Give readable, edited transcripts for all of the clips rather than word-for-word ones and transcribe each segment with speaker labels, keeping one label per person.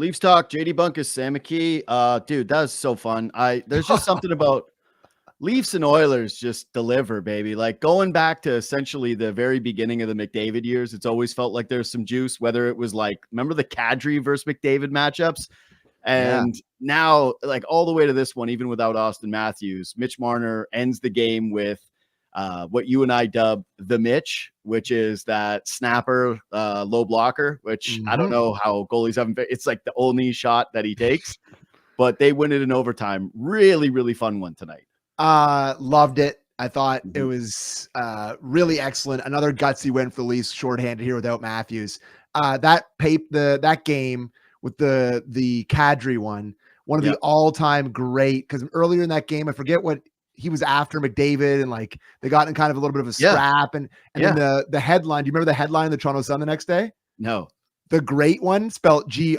Speaker 1: Leafs talk, JD Bunkis, Sam McKee. Dude, that was so fun. There's just something about Leafs and Oilers just deliver, baby. Like going back to essentially the very beginning of the McDavid years, it's always felt like there's some juice, whether it was like, remember the Kadri versus McDavid matchups? And now, like all the way to this one, even without Austin Matthews, Mitch Marner ends the game with what you and I dub the Mitch, which is that snapper low blocker, which I don't know how goalies haven't. It's like the only shot that he takes, but they win it in overtime. Really, really fun one tonight.
Speaker 2: Loved it. I thought it was really excellent. Another gutsy win for the Leafs, shorthanded here without Matthews. That game with the Kadri one of the all-time great, because earlier in that game, I forget what he was after McDavid, and like they got in kind of a little bit of a scrap, and then the headline. Do you remember the headline in the Toronto Sun the next day?
Speaker 1: No.
Speaker 2: The great one, spelled Grate.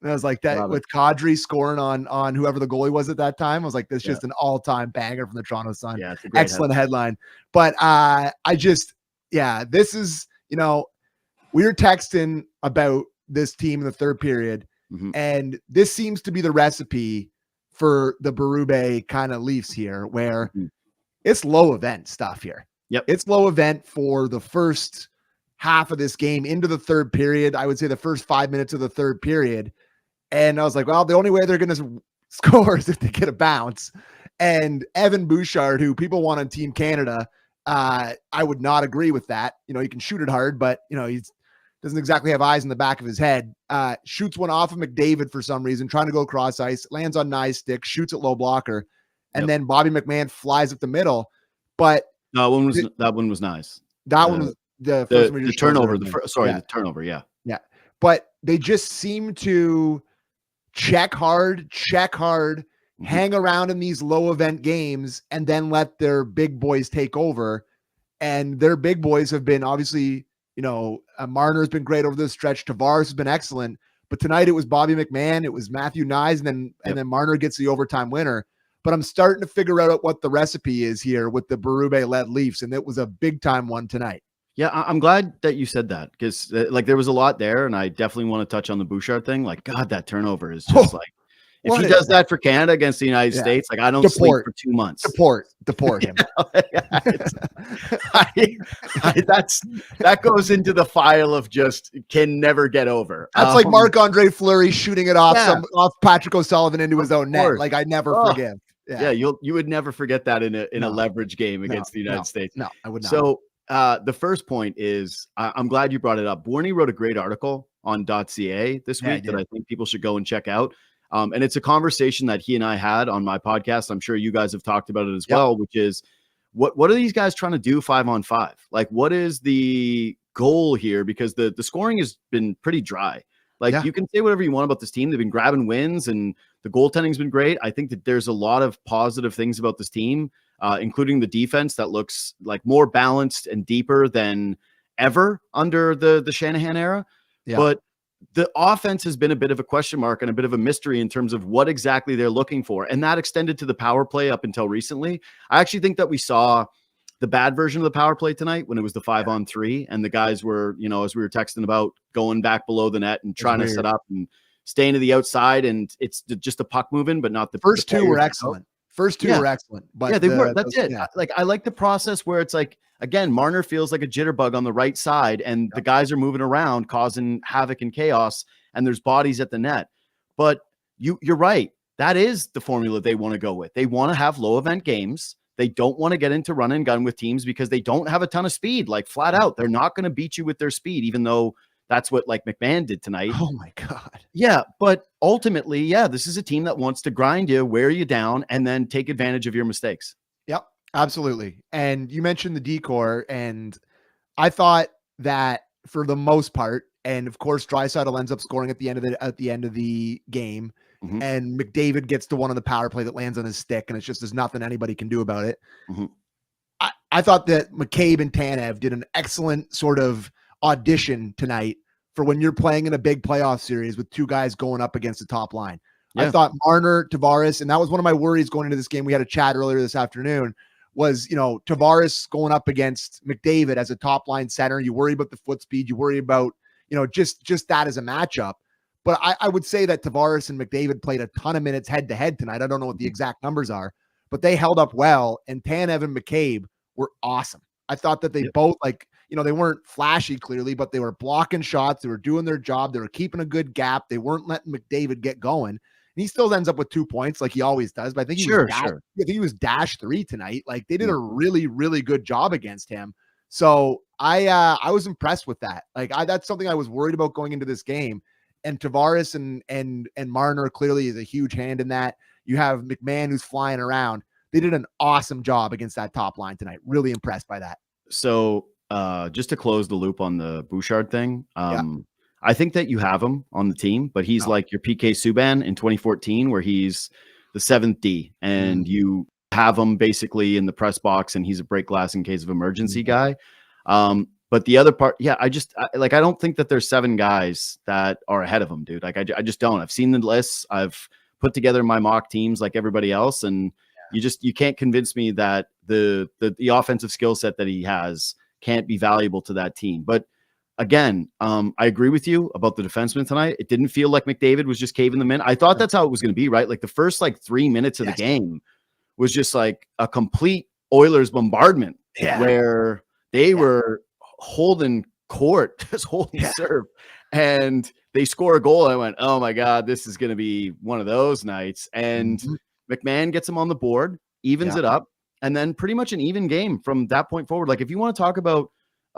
Speaker 2: And I was like, that with Kadri scoring on whoever the goalie was at that time. I was like, this is just an all-time banger from the Toronto Sun.
Speaker 1: Yeah, it's a great
Speaker 2: excellent headline. But this is, we were texting about this team in the third period, and this seems to be the recipe for the Berube kind of Leafs here, where it's low event stuff here.
Speaker 1: Yep.
Speaker 2: It's low event for the first half of this game into the third period. I would say the first 5 minutes of the third period. And I was like, well, the only way they're going to score is if they get a bounce. And Evan Bouchard, who people want on Team Canada, I would not agree with that. He can shoot it hard, but he doesn't exactly have eyes in the back of his head. Shoots one off of McDavid for some reason, trying to go cross ice, lands on Nye's stick, shoots at low blocker, and then Bobby McMann flies up the middle. But
Speaker 1: that one was nice.
Speaker 2: That one was the
Speaker 1: turnover. The turnover. Yeah.
Speaker 2: Yeah. But they just seem to check hard, hang around in these low event games, and then let their big boys take over. And their big boys have been obviously, Marner's been great over this stretch. Tavares has been excellent, but tonight it was Bobby McMann, it was Matthew Knies, and then Marner gets the overtime winner. But I'm starting to figure out what the recipe is here with the Berube-led Leafs, and it was a big time one tonight.
Speaker 1: Yeah, I'm glad that you said that, because there was a lot there, and I definitely want to touch on the Bouchard thing. Like, God, that turnover is just if he does that for Canada against the United States, like I don't sleep for 2 months.
Speaker 2: Deport him.
Speaker 1: That goes into the file of just can never get over.
Speaker 2: That's like Marc-Andre Fleury shooting it off Patrick O'Sullivan into his own net. Like I never forgive.
Speaker 1: Yeah, you would never forget that in a leverage game against the United States.
Speaker 2: No, I would not.
Speaker 1: So the first point is I'm glad you brought it up. Borney wrote a great article on .ca this week that I think people should go and check out. And it's a conversation that he and I had on my podcast. I'm sure you guys have talked about it as well, which is what are these guys trying to do 5-on-5? Like, what is the goal here? Because the scoring has been pretty dry. Like you can say whatever you want about this team. They've been grabbing wins and the goaltending's been great. I think that there's a lot of positive things about this team, including the defense that looks like more balanced and deeper than ever under the Shanahan era. Yeah. But the offense has been a bit of a question mark and a bit of a mystery in terms of what exactly they're looking for. And that extended to the power play up until recently. I actually think that we saw the bad version of the power play tonight when it was the 5-on-3 and the guys were, as we were texting about, going back below the net and trying to set up and staying to the outside. And it's just the puck moving, but not the
Speaker 2: first two were excellent. First two were excellent, but
Speaker 1: they were. That's it. Yeah. Like I like the process where it's like, again, Marner feels like a jitterbug on the right side, and the guys are moving around, causing havoc and chaos, and there's bodies at the net. But you're right. That is the formula they want to go with. They want to have low event games. They don't want to get into run and gun with teams because they don't have a ton of speed. Like flat out, they're not going to beat you with their speed, even though that's what like McMann did tonight.
Speaker 2: Oh my God.
Speaker 1: Yeah. But ultimately, this is a team that wants to grind you, wear you down, and then take advantage of your mistakes.
Speaker 2: Yep, absolutely. And you mentioned the decor, and I thought that for the most part, and of course, Draisaitl ends up scoring at the end of the game, and McDavid gets to one on the power play that lands on his stick, and it's just there's nothing anybody can do about it. I thought that McCabe and Tanev did an excellent sort of audition tonight for when you're playing in a big playoff series with two guys going up against the top line. I thought Marner, Tavares, and that was one of my worries going into this game. We had a chat earlier this afternoon, was, Tavares going up against McDavid as a top line center. You worry about the foot speed. You worry about, just that as a matchup. But I would say that Tavares and McDavid played a ton of minutes head to head tonight. I don't know what the exact numbers are, but they held up well. And Tanev and McCabe were awesome. I thought that they both, like, they weren't flashy clearly, but they were blocking shots. They were doing their job. They were keeping a good gap. They weren't letting McDavid get going. And he still ends up with 2 points like he always does. But I think I think he was -3 tonight. Like, they did a really, really good job against him. So I was impressed with that. Like, that's something I was worried about going into this game. And Tavares and Marner clearly is a huge hand in that. You have McMann who's flying around. They did an awesome job against that top line tonight. Really impressed by that.
Speaker 1: So just to close the loop on the Bouchard thing, I think that you have him on the team, but he's like your PK Subban in 2014, where he's the 7th D, and you have him basically in the press box, and he's a break glass in case of emergency guy. But the other part, I don't think that there's 7 guys that are ahead of him, dude. Like, I just don't. I've seen the lists. I've put together my mock teams like everybody else, and you can't convince me that the offensive skill set that he has can't be valuable to that team. But again, I agree with you about the defenseman tonight. It didn't feel like McDavid was just caving them in. I thought that's how it was going to be, right? Like, the first 3 minutes of the game was just like a complete Oilers bombardment where they were holding court, just holding serve, and they score a goal. I went, oh my God, this is going to be one of those nights. And McMann gets him on the board, evens it up, and then pretty much an even game from that point forward. Like, if you want to talk about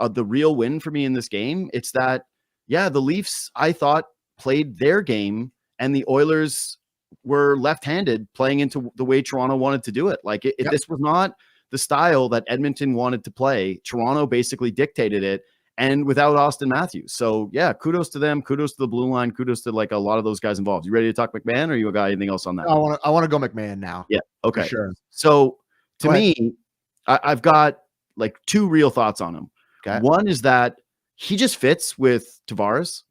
Speaker 1: the real win for me in this game, it's that, the Leafs, I thought, played their game, and the Oilers were left-handed, playing into the way Toronto wanted to do it. Like, this was not the style that Edmonton wanted to play. Toronto basically dictated it, and without Austin Matthews. So kudos to them. Kudos to the blue line. Kudos to like a lot of those guys involved. You ready to talk McMann, or you got anything else on that?
Speaker 2: I want to go McMann now.
Speaker 1: Yeah. Okay.
Speaker 2: For sure.
Speaker 1: So to me, I've got like 2 real thoughts on him. Okay. One is that he just fits with Tavares.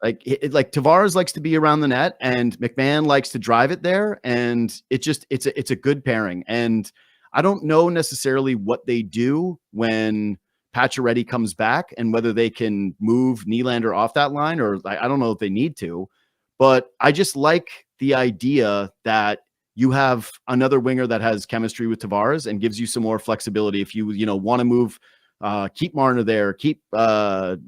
Speaker 1: Like Tavares likes to be around the net, and McMann likes to drive it there. And it's a good pairing. And I don't know necessarily what they do when Pacioretty comes back, and whether they can move Nylander off that line, or I don't know if they need to, but I just like the idea that you have another winger that has chemistry with Tavares and gives you some more flexibility. If you want to move, keep Marner there, keep William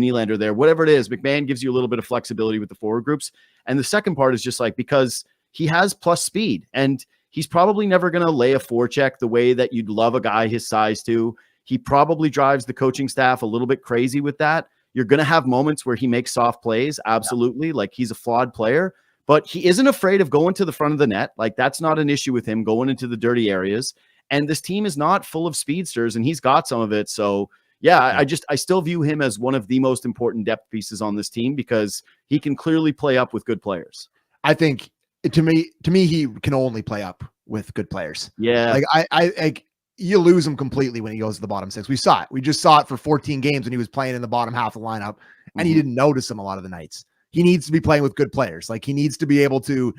Speaker 1: Nylander there, whatever it is, McMann gives you a little bit of flexibility with the forward groups. And the second part is just like, because he has plus speed, and he's probably never going to lay a forecheck the way that you'd love a guy his size to. He probably drives the coaching staff a little bit crazy with that. You're going to have moments where he makes soft plays. Absolutely. Like, he's a flawed player, but he isn't afraid of going to the front of the net. Like, that's not an issue with him going into the dirty areas. And this team is not full of speedsters, and he's got some of it. So I still view him as one of the most important depth pieces on this team, because he can clearly play up with good players.
Speaker 2: I think to me, he can only play up with good players.
Speaker 1: Yeah.
Speaker 2: Like, you lose him completely when he goes to the bottom 6. We saw it. We just saw it for 14 games when he was playing in the bottom half of the lineup, and you didn't notice him a lot of the nights. He needs to be playing with good players. Like, he needs to be able to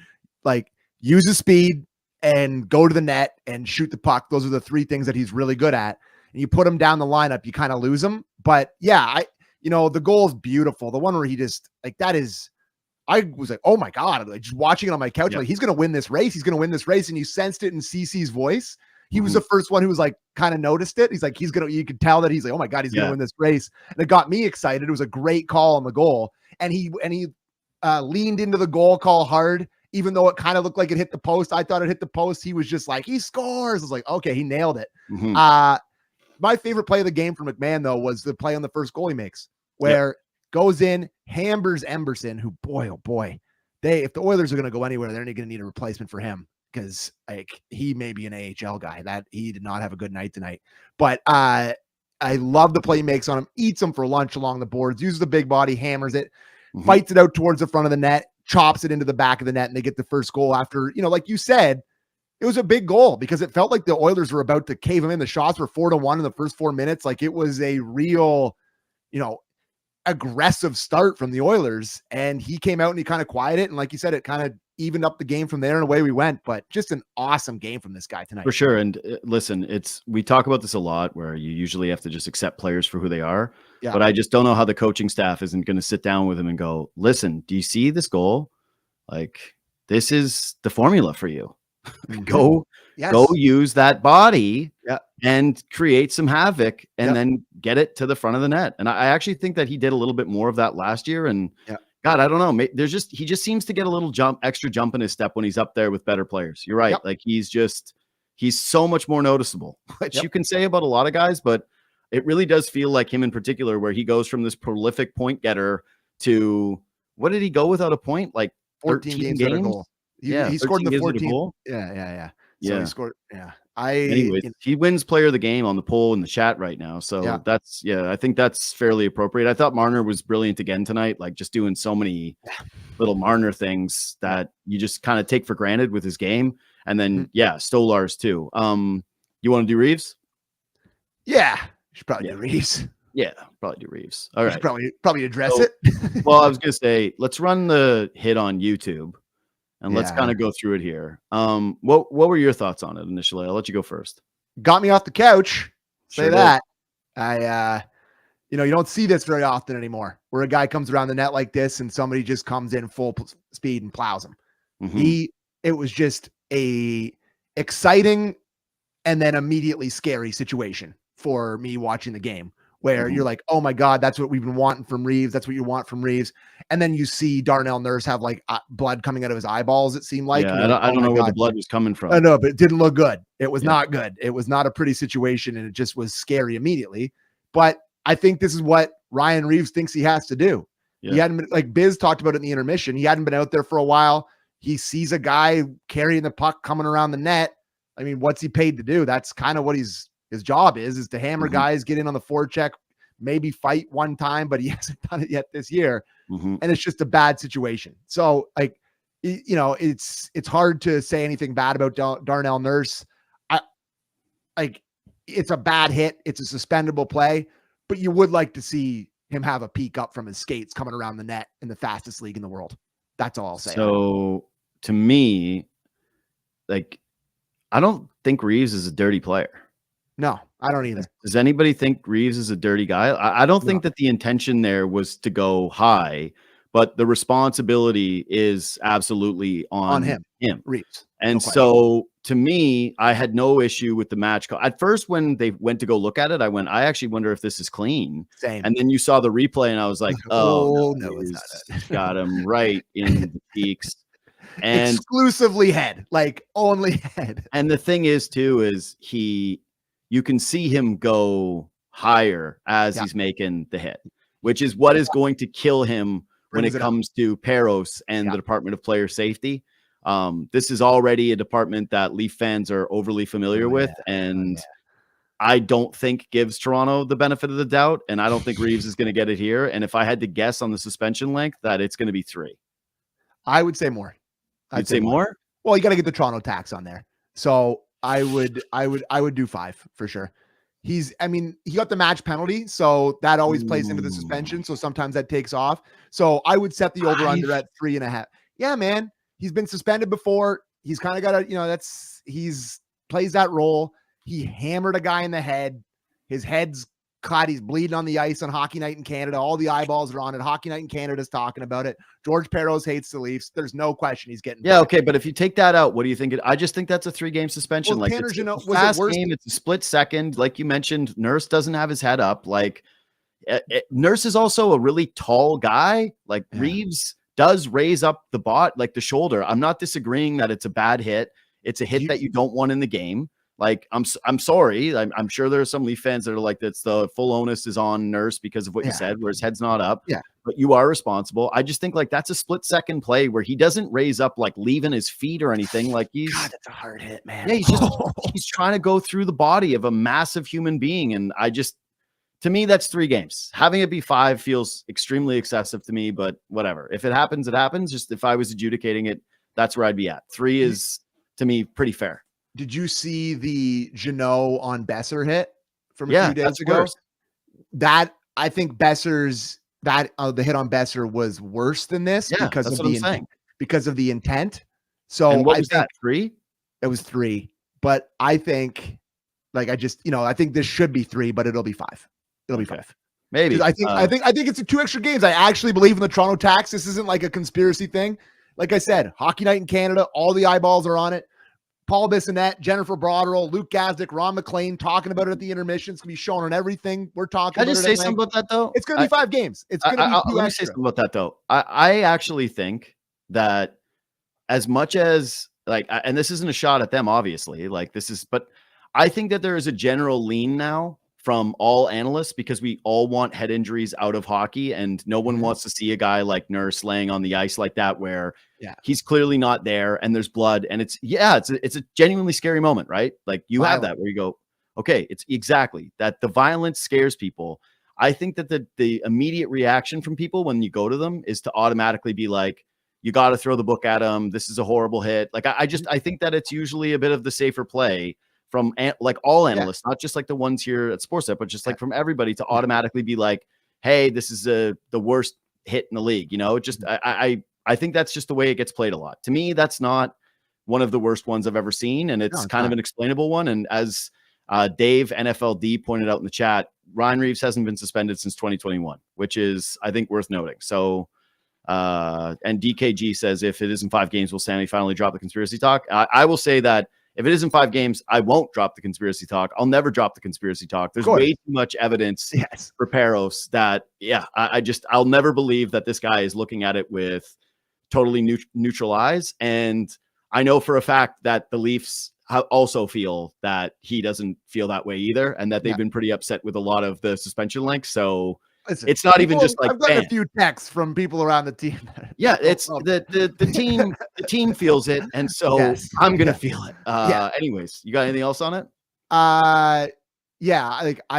Speaker 2: use his speed and go to the net and shoot the puck. Those are the 3 things that he's really good at. And you put him down the lineup, you kind of lose him. But the goal is beautiful. The one where he just I was like, oh my God, just watching it on my couch. Like, he's going to win this race. He's going to win this race. And you sensed it in CC's voice. He was the first one who was like, kind of noticed it. He's like, you could tell that he's like, oh my God, he's going to win this race. And it got me excited. It was a great call on the goal. And he leaned into the goal call hard, even though it kind of looked like it hit the post. I thought it hit the post. He was just like, he scores. I was like, okay, he nailed it. My favorite play of the game for McMann, though, was the play on the first goal he makes, where goes in, hammers Emberson, who, boy, oh boy, if the Oilers are going to go anywhere, they're going to need a replacement for him, because he may be an AHL guy. That he did not have a good night tonight. But I love the play he makes on him, eats him for lunch along the boards, uses the big body, hammers it, fights it out towards the front of the net, chops it into the back of the net, and they get the first goal after, like you said, it was a big goal, because it felt like the Oilers were about to cave him in. The shots were 4-1 in the first 4 minutes. Like, it was a real, aggressive start from the Oilers, and he came out and he kind of quieted it. And like you said, it kind of evened up the game from there and away we went. But just an awesome game from this guy tonight.
Speaker 1: For sure. And listen, we talk about this a lot where you usually have to just accept players for who they are. Yeah. But I just don't know how the coaching staff isn't going to sit down with him and go, listen, do you see this goal? Like, this is the formula for you. Go use that body and create some havoc and then get it to the front of the net. And I actually think that he did a little bit more of that last year. And God, I don't know. He just seems to get a little extra jump in his step when he's up there with better players. You're right. Like he's so much more noticeable, which you can say about a lot of guys, but it really does feel like him in particular, where he goes from this prolific point getter what did he go without a point? Like
Speaker 2: 14 games. Without a goal. He scored in the 14th. Yeah. So he scored. Yeah.
Speaker 1: Anyways, he wins player of the game on the poll in the chat right now. So I think that's fairly appropriate. I thought Marner was brilliant again tonight, like just doing so many little Marner things that you just kind of take for granted with his game. And then, Stolarz too. You want to do Reaves?
Speaker 2: Yeah. Should probably do Reaves.
Speaker 1: Yeah, probably do Reaves. All right.
Speaker 2: Probably address it.
Speaker 1: Well, I was going to say, let's run the hit on YouTube. And let's kind of go through it here. What were your thoughts on it initially? I'll let you go first.
Speaker 2: Got me off the couch. Say that. You don't see this very often anymore, where a guy comes around the net like this and somebody just comes in full speed and plows him. Mm-hmm. It was just a exciting and then immediately scary situation for me watching the game, where you're like, oh my God, that's what we've been wanting from Reaves. That's what you want from Reaves. And then you see Darnell Nurse have like blood coming out of his eyeballs. It seemed like,
Speaker 1: I don't know where the blood was coming from.
Speaker 2: I know, but it didn't look good. It was not good. It was not a pretty situation. And it just was scary immediately. But I think this is what Ryan Reaves thinks he has to do. Yeah. He hadn't been, like Biz talked about it in the intermission. He hadn't been out there for a while. He sees a guy carrying the puck coming around the net. I mean, what's he paid to do? That's kind of what his job is to hammer guys, get in on the forecheck, maybe fight one time, but he hasn't done it yet this year. And it's just a bad situation. So like, it's hard to say anything bad about Darnell Nurse. It's a bad hit. It's a suspendable play, but you would like to see him have a peek up from his skates coming around the net in the fastest league in the world. That's all I'll say.
Speaker 1: So to me, like, I don't think Reaves is a dirty player.
Speaker 2: No, I don't either.
Speaker 1: Does anybody think Reaves is a dirty guy? I don't think that the intention there was to go high, but the responsibility is absolutely on him.
Speaker 2: Reaves.
Speaker 1: And so to me, I had no issue with the match call. At first, when they went to go look at it, I actually wonder if this is clean.
Speaker 2: Same.
Speaker 1: And then you saw the replay and I was like, oh
Speaker 2: no, it's not.
Speaker 1: Got him right in the peaks. And
Speaker 2: exclusively head, like only head.
Speaker 1: And the thing is too, is you can see him go higher as he's making the hit, which is what is going to kill him when it comes to Peros and the Department of Player Safety. This is already a department that Leaf fans are overly familiar with, and I don't think gives Toronto the benefit of the doubt, and I don't think Reaves is going to get it here. And if I had to guess on the suspension length, that it's going to be 3.
Speaker 2: I would say more.
Speaker 1: I'd say more?
Speaker 2: Well, you got to get the Toronto tax on there. So I would do 5 for sure. He got the match penalty, so that always plays into the suspension. So sometimes that takes off. So I would set the over under at 3.5. Yeah, man. He's been suspended before. He's kind of got a, he's plays that role. He hammered a guy in the head. His head's cut. He's bleeding on the ice on Hockey Night in Canada. All the eyeballs are on it. Hockey Night in Canada's talking about it. George Peros hates the Leafs. There's no question he's getting.
Speaker 1: Yeah, okay, but if you take that out, what do you think? I just think that's a 3-game suspension.
Speaker 2: Well,
Speaker 1: like,
Speaker 2: Tanner,
Speaker 1: it's a fast game. It's a split second. Like you mentioned, Nurse doesn't have his head up. Like, Nurse is also a really tall guy. Like, Reaves does raise up the shoulder. I'm not disagreeing that it's a bad hit. It's a hit that you don't want in the game. Like, I'm sorry. I'm sure there are some Leaf fans that are like, that's the full onus is on Nurse because of what you said, where his head's not up.
Speaker 2: Yeah.
Speaker 1: But you are responsible. I just think like that's a split second play where he doesn't raise up, like leaving his feet or anything. Like
Speaker 2: God, that's a hard hit, man.
Speaker 1: Yeah, he's trying to go through the body of a massive human being. And to me, that's 3 games. Having it be 5 feels extremely excessive to me, but whatever. If it happens, it happens. Just if I was adjudicating it, that's where I'd be at. 3 is, to me, pretty fair.
Speaker 2: Did you see the Jeannot on Besser hit from a few days ago?
Speaker 1: Worse.
Speaker 2: That, I think the hit on Besser was worse than this because of the intent. So
Speaker 1: and what
Speaker 2: I
Speaker 1: was
Speaker 2: think
Speaker 1: that, 3?
Speaker 2: it was 3, but I think like, I think this should be 3, but it'll be 5. It'll be 5.
Speaker 1: Maybe.
Speaker 2: I think it's 2 extra games. I actually believe in the Toronto tax. This isn't like a conspiracy thing. Like I said, Hockey Night in Canada, all the eyeballs are on it. Paul Bissonnette, Jennifer Broderell, Luke Gazdick, Ron McLean talking about it at the intermission. It's going to be shown on everything we're talking about.
Speaker 1: Can I just say something about that, though?
Speaker 2: It's going to be 5 games. It's going to be 2 extra.
Speaker 1: Let me say something about that, though. I actually think that as much as, like, and this isn't a shot at them, obviously, like, this is, but I think that there is a general lean now from all analysts, because we all want head injuries out of hockey, and no one wants to see a guy like Nurse laying on the ice like that, where he's clearly not there and there's blood, and it's a genuinely scary moment, right? Like, you have that where you go, okay, it's exactly that. The violence scares people. I think that the immediate reaction from people when you go to them is to automatically be like, you got to throw the book at him. This is a horrible hit. Like, I think that it's usually a bit of the safer play from like all analysts, not just like the ones here at Sportsnet, but just like from everybody, to automatically be like, hey, this is the worst hit in the league. You know, just I think that's just the way it gets played a lot. To me, that's not one of the worst ones I've ever seen, and it's kind of an explainable one. And as Dave NFLD pointed out in the chat, Ryan Reaves hasn't been suspended since 2021, which is, I think, worth noting. So, and DKG says, if it isn't 5 games, will Sammy finally drop the conspiracy talk? I will say that if it isn't 5 games, I won't drop the conspiracy talk. I'll never drop the conspiracy talk. There's way too much evidence for Peros that, I'll never believe that this guy is looking at it with totally neutral eyes. And I know for a fact that the Leafs also feel that he doesn't feel that way either, and that they've been pretty upset with a lot of the suspension lengths. So it's not even just like,
Speaker 2: I've gotten a few texts from people around the team.
Speaker 1: It's the team. The team feels it, and so I'm gonna feel it. Anyways, you got anything else on it?
Speaker 2: I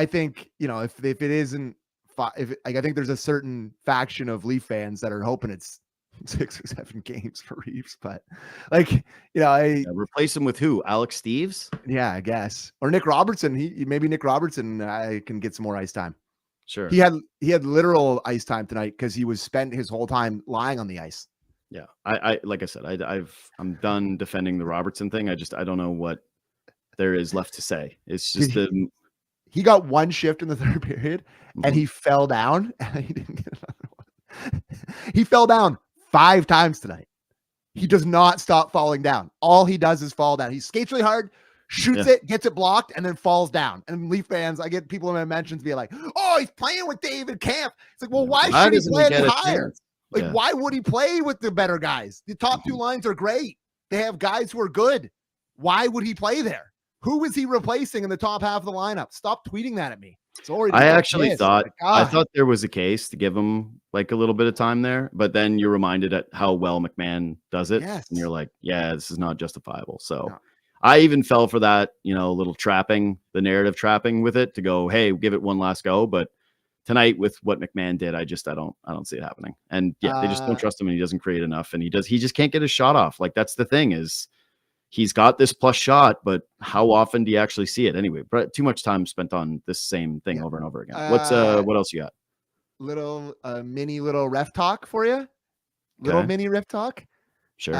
Speaker 2: think, if it isn't 5, I think there's a certain faction of Leaf fans that are hoping it's 6 or 7 games for Reaves, but
Speaker 1: replace him with who? Alex Steves?
Speaker 2: Yeah, I guess, or Nick Robertson. Maybe Nick Robertson can get some more ice time.
Speaker 1: Sure.
Speaker 2: He had literal ice time tonight because he was spent his whole time lying on the ice.
Speaker 1: Yeah. I like I said, I'm done defending the Robertson thing. I don't know what there is left to say. It's just
Speaker 2: he got 1 shift in the 3rd period and he fell down and he didn't get another one. He fell down 5 times tonight. He does not stop falling down. All he does is fall down. He skates really hard, shoots it, gets it blocked, and then falls down. And Leaf fans, I get people in my mentions be like, oh, he's playing with David Kampf. It's like, well, why should he play any higher? Like, why would he play with the better guys? The top 2 lines are great. They have guys who are good. Why would he play there? Who is he replacing in the top half of the lineup? Stop tweeting that at me.
Speaker 1: I actually thought there was a case to give him like a little bit of time there, but then you're reminded at how well McMann does it. And you're like, this is not justifiable. So I even fell for that, little trapping, the narrative trapping with it, to go, hey, give it one last go. But tonight with what McMann did, I don't see it happening. And they just don't trust him, and he doesn't create enough, and he just can't get his shot off. Like, that's the thing, is he's got this plus shot, but how often do you actually see it anyway? But too much time spent on this same thing over and over again. What else you got?
Speaker 2: Little mini ref talk for you. Mini ref talk.
Speaker 1: Sure.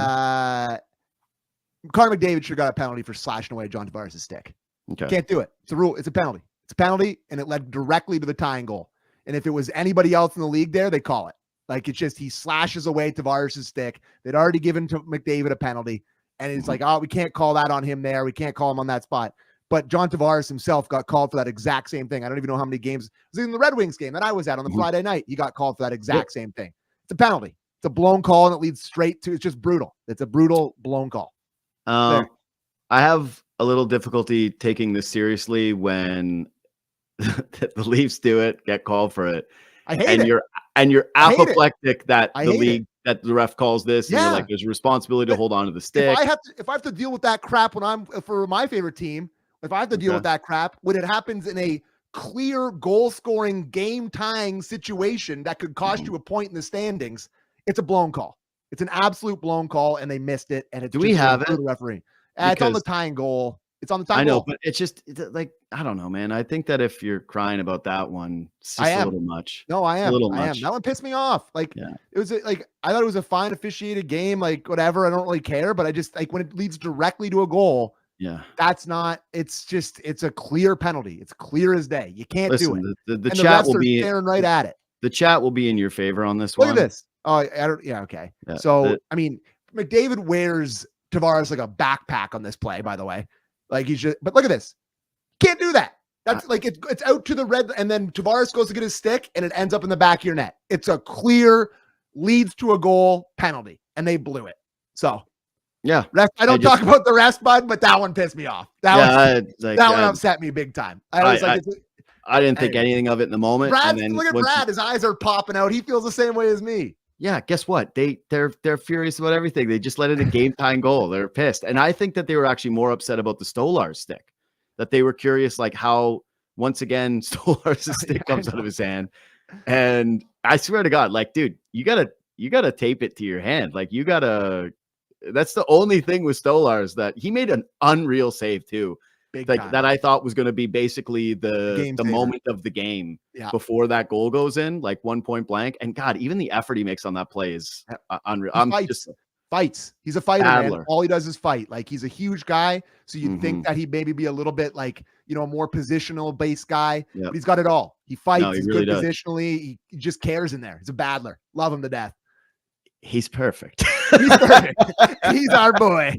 Speaker 2: Connor McDavid should have got a penalty for slashing away John Tavares' stick.
Speaker 1: Okay.
Speaker 2: Can't do it. It's a rule. It's a penalty. It's a penalty, and it led directly to the tying goal. And if it was anybody else in the league there, they call it. Like, it's just, he slashes away Tavares' stick. They'd already given to McDavid a penalty. And it's like, oh, we can't call that on him there. We can't call him on that spot. But John Tavares himself got called for that exact same thing. I don't even know how many games. It was in the Red Wings game that I was at on the Friday night. He got called for that exact same thing. It's a penalty. It's a blown call, and it leads straight to, it's just brutal. It's a brutal blown call.
Speaker 1: I have a little difficulty taking this seriously when the Leafs do it, get called for it.
Speaker 2: I hate it.
Speaker 1: You're apoplectic that the league, that the ref calls this, and you're like, there's a responsibility to hold on to the stick.
Speaker 2: If I have to deal with that crap for my favorite team, if I have to deal with that crap when it happens in a clear goal scoring, game tying situation that could cost you a point in the standings, it's a blown call. It's an absolute blown call, and they missed it. And it's
Speaker 1: do we have it?
Speaker 2: Referee. It's on the tying goal. It's on the top.
Speaker 1: I know,
Speaker 2: goal.
Speaker 1: but it's like, I don't know, man. I think that if you're crying about that one, it's just a little much.
Speaker 2: No, I am.
Speaker 1: A little
Speaker 2: I
Speaker 1: much.
Speaker 2: am. That one pissed me off. Like,
Speaker 1: Yeah.
Speaker 2: it was like, I thought it was a fine officiated game. Like, whatever. I don't really care. But I just like when it leads directly to a goal.
Speaker 1: Yeah.
Speaker 2: That's not. It's a clear penalty. It's clear as day. You can't do it.
Speaker 1: The chat will be
Speaker 2: staring right at it.
Speaker 1: The chat will be in your favor on this one.
Speaker 2: Look at this. Oh, I don't. Yeah. Okay. Yeah, so I mean, McDavid wears Tavares like a backpack on this play. By the way, like he's just. But look at this. Can't do that. That's like it's out to the red, and then Tavares goes to get his stick, and it ends up in the back of your net. It's a clear leads to a goal penalty, and they blew it. So
Speaker 1: yeah,
Speaker 2: I don't talk about the rest, bud, but that one pissed me off. That one upset me big time.
Speaker 1: I didn't think anything of it in the moment.
Speaker 2: Brad, and then look at Brad. His eyes are popping out. He feels the same way as me.
Speaker 1: Yeah, guess what? They're furious about everything. They just let in a game time goal. They're pissed. And I think that they were actually more upset about the Stolarz stick. That they were curious, like how once again Stolarz' stick comes out of his hand. And I swear to God, like, dude, you gotta tape it to your hand. Like that's the only thing with Stolarz, that he made an unreal save too. That I thought was going to be basically the moment of the game before that goal goes in, like 1 point blank. And God, even the effort he makes on that play is unreal.
Speaker 2: Fights. He's a fighter, man. All he does is fight. Like, he's a huge guy. So you'd think that he'd maybe be a little bit like, a more positional based guy, but he's got it all. He fights. No, he's really good positionally. He just cares in there. He's a battler. Love him to death.
Speaker 1: He's perfect.
Speaker 2: He's perfect. He's our boy.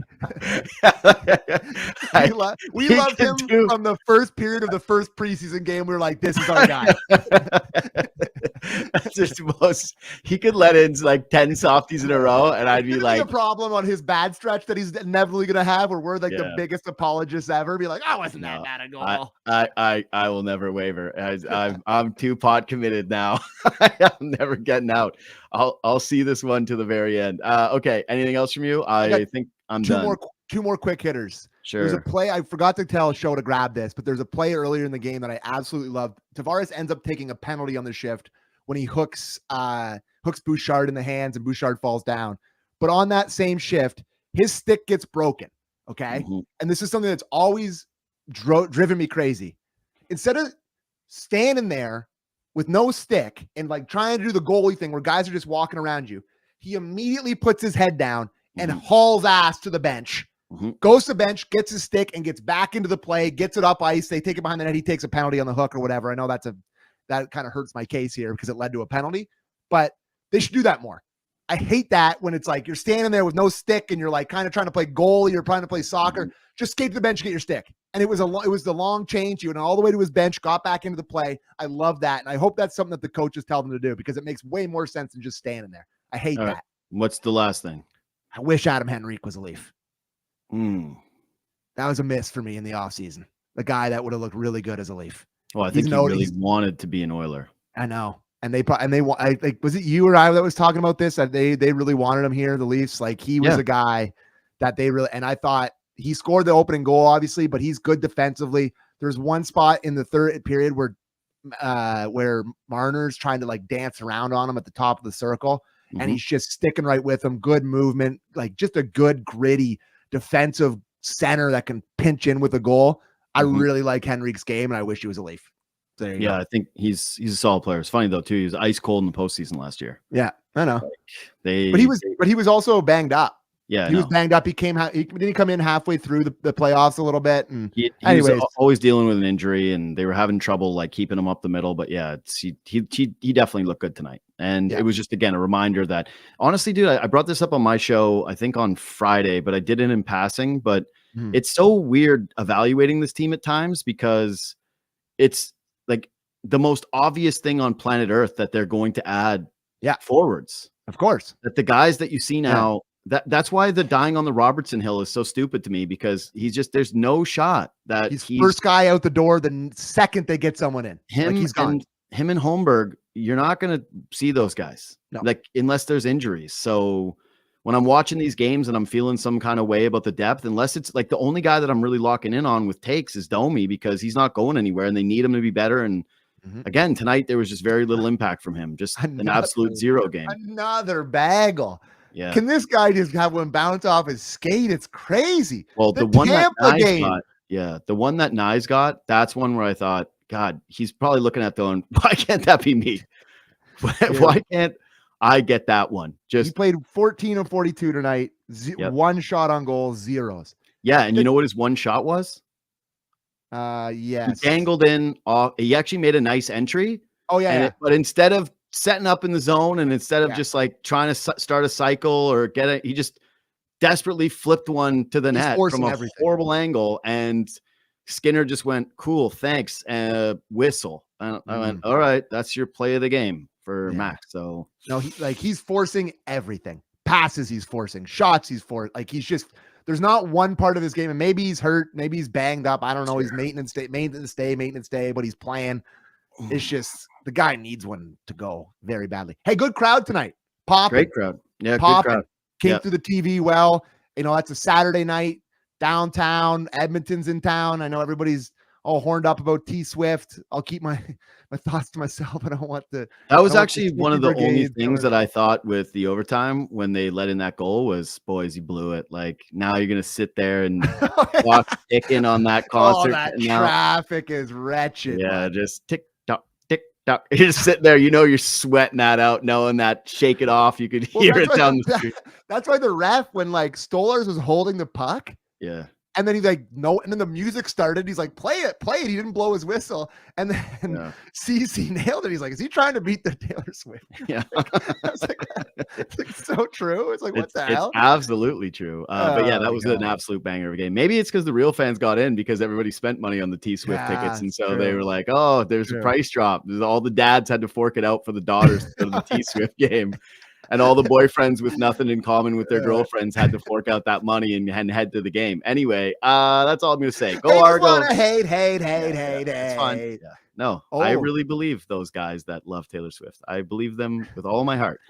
Speaker 2: we loved him from the first period of the first preseason game. We were like, this is our guy.
Speaker 1: That's just he could let in like 10 softies in a row, and I'd be like,
Speaker 2: a problem on his bad stretch that he's inevitably going to have, where we're like the biggest apologists ever. Be like, wasn't that bad a goal?
Speaker 1: I will never waver. I'm too pot committed now. I'm never getting out. I'll see this one to the very end. Okay. Anything else from you? I think I'm done.
Speaker 2: Two more quick hitters.
Speaker 1: Sure.
Speaker 2: There's a play. I forgot to tell Show to grab this, but there's a play earlier in the game that I absolutely loved. Tavares ends up taking a penalty on the shift when he hooks Bouchard in the hands, and Bouchard falls down. But on that same shift, his stick gets broken. Okay. Mm-hmm. And this is something that's always driven me crazy. Instead of standing there with no stick and like trying to do the goalie thing where guys are just walking around you, he immediately puts his head down and hauls ass to the bench, goes to the bench, gets his stick, and gets back into the play, gets it up ice. They take it behind the net. He takes a penalty on the hook or whatever. I know that kind of hurts my case here because it led to a penalty, but they should do that more. I hate that when it's like you're standing there with no stick and you're like kind of trying to play goalie, you're trying to play soccer. Just skate to the bench and get your stick. And it was the long change. He went all the way to his bench, got back into the play. I love that. And I hope that's something that the coaches tell them to do, because it makes way more sense than just standing there. I hate that. Right.
Speaker 1: What's the last thing?
Speaker 2: I wish Adam Henrique was a Leaf. That was a miss for me in the offseason. The guy that would have looked really good as a Leaf.
Speaker 1: Well, I think he really wanted to be an Oiler.
Speaker 2: I know. And I think, was it you or I that was talking about this? That they really wanted him here, the Leafs. Like, he was a guy that they really, and I thought he scored the opening goal, obviously, but he's good defensively. There's one spot in the third period where Marner's trying to like dance around on him at the top of the circle, and he's just sticking right with him. Good movement, like just a good gritty defensive center that can pinch in with a goal. I really like Henrique's game, and I wish he was a Leaf. So there you go.
Speaker 1: I think he's a solid player. It's funny though too. He was ice cold in the postseason last year.
Speaker 2: Yeah, I know. But he was also banged up.
Speaker 1: Yeah,
Speaker 2: he was banged up. He didn't come in halfway through the playoffs a little bit, and
Speaker 1: he was always dealing with an injury, and they were having trouble like keeping him up the middle. But yeah, he definitely looked good tonight, and it was just again a reminder that honestly, dude, I brought this up on my show I think on Friday, but I did it in passing. But it's so weird evaluating this team at times, because it's like the most obvious thing on planet Earth that they're going to add forwards,
Speaker 2: of course,
Speaker 1: that the guys that you see now. Yeah. That's why the dying on the Robertson hill is so stupid to me, because there's no shot that
Speaker 2: he's first guy out the door the second they get someone in.
Speaker 1: Him and Holmberg, you're not going to see those guys like unless there's injuries. So when I'm watching these games and I'm feeling some kind of way about the depth, unless it's like the only guy that I'm really locking in on with takes is Domi, because he's not going anywhere and they need him to be better. And again, tonight there was just very little impact from him, just an absolute zero game.
Speaker 2: Another bagel.
Speaker 1: Yeah.
Speaker 2: Can this guy just have one bounce off his skate? It's crazy.
Speaker 1: Well, the one Tampa game. Yeah. The one that Nyes got, that's one where I thought, God, he's probably looking at going, why can't that be me? Why can't I get that one?
Speaker 2: He played 14 of 42 tonight. One shot on goal, zeros.
Speaker 1: Yeah. And you know what his one shot was?
Speaker 2: Yes.
Speaker 1: He dangled in off. He actually made a nice entry.
Speaker 2: Oh, yeah.
Speaker 1: But instead of setting up in the zone and instead of just like trying to start a cycle or get it, he just desperately flipped one to the net from a horrible angle. And Skinner just went, cool, thanks. Whistle. And I went, all right, that's your play of the game for Max. So
Speaker 2: no, he's forcing everything. Passes he's forcing, shots he's forcing. Like he's just, there's not one part of his game, and maybe he's hurt, maybe he's banged up. I don't know. He's maintenance day, but he's playing. It's just the guy needs one to go very badly. Hey, good crowd tonight. Popping.
Speaker 1: Great crowd. Yeah,
Speaker 2: popping.
Speaker 1: Good crowd.
Speaker 2: Came through the TV well. You know, that's a Saturday night downtown. Edmonton's in town. I know everybody's all horned up about T-Swift. I'll keep my thoughts to myself. I don't want to.
Speaker 1: That was actually one of the only things that I thought with the overtime when they let in that goal was, boys, you blew it. Like, now you're going to sit there and watch ticking on that concert.
Speaker 2: Oh, that traffic is wretched.
Speaker 1: Yeah, man. Just tick tock, tick tock. You're just sitting there, you know, you're sweating that out, knowing that shake it off. You could hear it down the street.
Speaker 2: That's why the ref, when like Stolarz was holding the puck.
Speaker 1: Yeah.
Speaker 2: And then he's like, no. And then the music started. He's like, play it. He didn't blow his whistle. And then CC nailed it. He's like, is he trying to beat the Taylor Swift?
Speaker 1: Yeah.
Speaker 2: It's like so true. It's like, what the hell?
Speaker 1: It's absolutely true. But yeah, that was an absolute banger of a game. Maybe it's because the real fans got in because everybody spent money on the T-Swift tickets. And so they were like, oh, there's a price drop. All the dads had to fork it out for the daughters to go to the T-Swift game. And all the boyfriends with nothing in common with their girlfriends had to fork out that money and head to the game. Anyway, that's all I'm going to say. Go Argos.
Speaker 2: Hate.
Speaker 1: It's fun. Yeah. No, I really believe those guys that love Taylor Swift. I believe them with all my heart.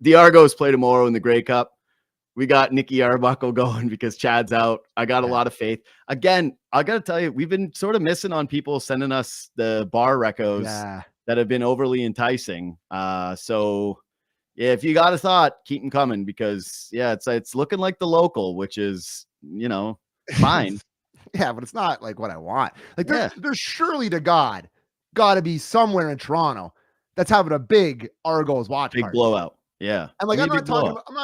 Speaker 1: The Argos play tomorrow in the Grey Cup. We got Nicky Arbuckle going because Chad's out. I got a lot of faith. Again, I got to tell you, we've been sort of missing on people sending us the bar recos that have been overly enticing. So yeah, if you got a thought, keep them coming because it's looking like the local, which is, you know, fine.
Speaker 2: Yeah, but it's not like what I want. Like there's surely to God got to be somewhere in Toronto that's having a big Argos watch
Speaker 1: party. Blowout. Yeah.
Speaker 2: And like I'm not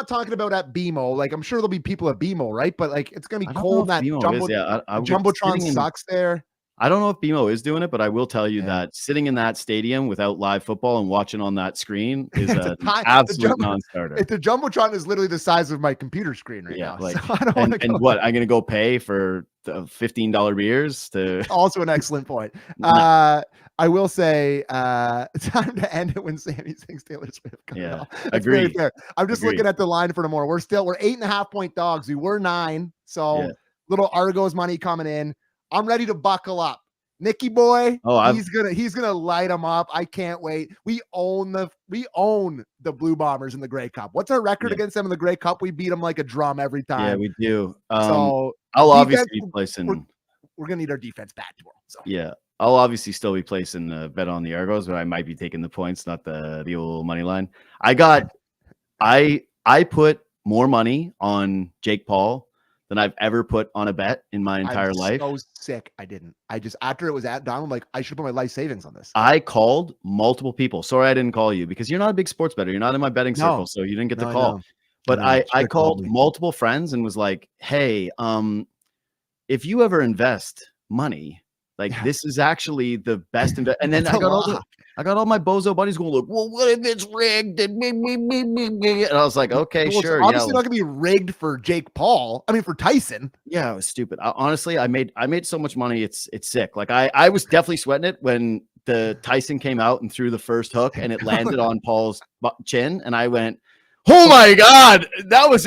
Speaker 2: talking about at BMO. Like I'm sure there'll be people at BMO, right? But like it's gonna be cold. That Jumbotron sucks there.
Speaker 1: I don't know if BMO is doing it, but I will tell you that sitting in that stadium without live football and watching on that screen is an absolute non-starter.
Speaker 2: The Jumbotron is literally the size of my computer screen right now.
Speaker 1: Like,
Speaker 2: so I don't
Speaker 1: and what I'm going to go pay for the $15 beers to.
Speaker 2: Also an excellent point. I will say time to end it when Sammy sings Taylor Swift.
Speaker 1: Agree.
Speaker 2: I'm just looking at the line for tomorrow. We're 8.5-point dogs. We were 9. So little Argos money coming in. I'm ready to buckle up. Nicky boy, he's gonna light them up. I can't wait. We own the Blue Bombers in the Grey Cup. What's our record against them in the Grey Cup? We beat them like a drum every time.
Speaker 1: Yeah, we do.
Speaker 2: So
Speaker 1: I'll obviously be placing.
Speaker 2: We're gonna need our defense back tomorrow. So
Speaker 1: yeah, I'll obviously still be placing the bet on the Argos, but I might be taking the points, not the old money line. I put more money on Jake Paul than I've ever put on a bet in my entire life.
Speaker 2: So sick. I didn't. I just, after it was done, I'm like, I should put my life savings on this.
Speaker 1: I called multiple people. Sorry, I didn't call you because you're not a big sports bettor. You're not in my betting circle, so you didn't get the call. But I called multiple friends and was like, hey, if you ever invest money, like this is actually the best investment. And then I got all my bozo buddies going, look, well, what if it's rigged? And me. And I was like, okay, sure.
Speaker 2: It's obviously not gonna be rigged for Jake Paul. I mean, for Tyson.
Speaker 1: Yeah, it was stupid. Honestly, I made so much money. It's sick. Like I was definitely sweating it when the Tyson came out and threw the first hook and it landed on Paul's chin. And I went, oh my God, that was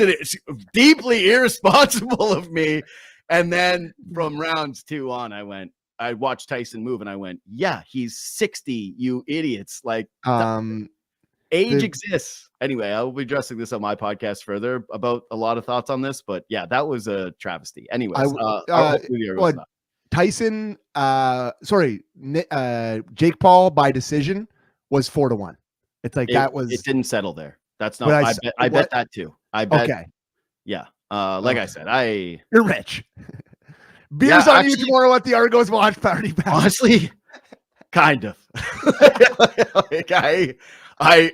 Speaker 1: deeply irresponsible of me. And then from rounds 2 on, I watched Tyson move and I went, yeah, he's 60, you idiots. Like age exists. Anyway, I will be addressing this on my podcast further about a lot of thoughts on this, but yeah, that was a travesty. Anyways,
Speaker 2: Tyson, Jake Paul by decision was 4-1. It's like
Speaker 1: it didn't settle there. That's not, I bet that too. I bet.
Speaker 2: Okay.
Speaker 1: Yeah. Like I said,
Speaker 2: you're rich. Beers on
Speaker 1: actually,
Speaker 2: you tomorrow at the Argos watch party.
Speaker 1: Honestly, kind of. Like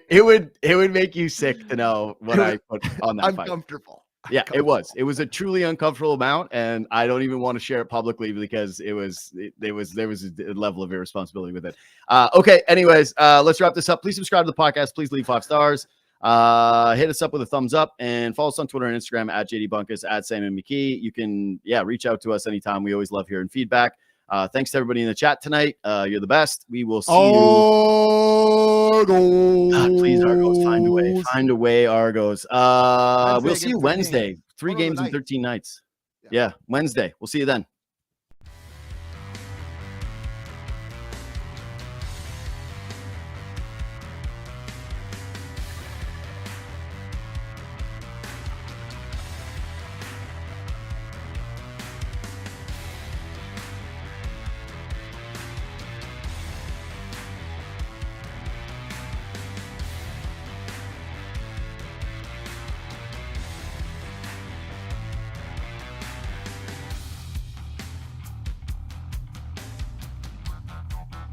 Speaker 1: it would make you sick to know what I put on that fight.
Speaker 2: Uncomfortable.
Speaker 1: Yeah, it was a truly uncomfortable amount, and I don't even want to share it publicly because there was a level of irresponsibility with it. Okay, anyways, let's wrap this up. Please subscribe to the podcast. Please leave 5 stars. Hit us up with a thumbs up and follow us on Twitter and Instagram at JD Bunkis, at Sam McKee. You can reach out to us anytime. We always love hearing feedback. Thanks to everybody in the chat tonight. You're the best. We will see you. Please, Argos, find a way, Argos. We'll see you Wednesday. 3 games in 13 nights. Yeah, Wednesday. We'll see you then.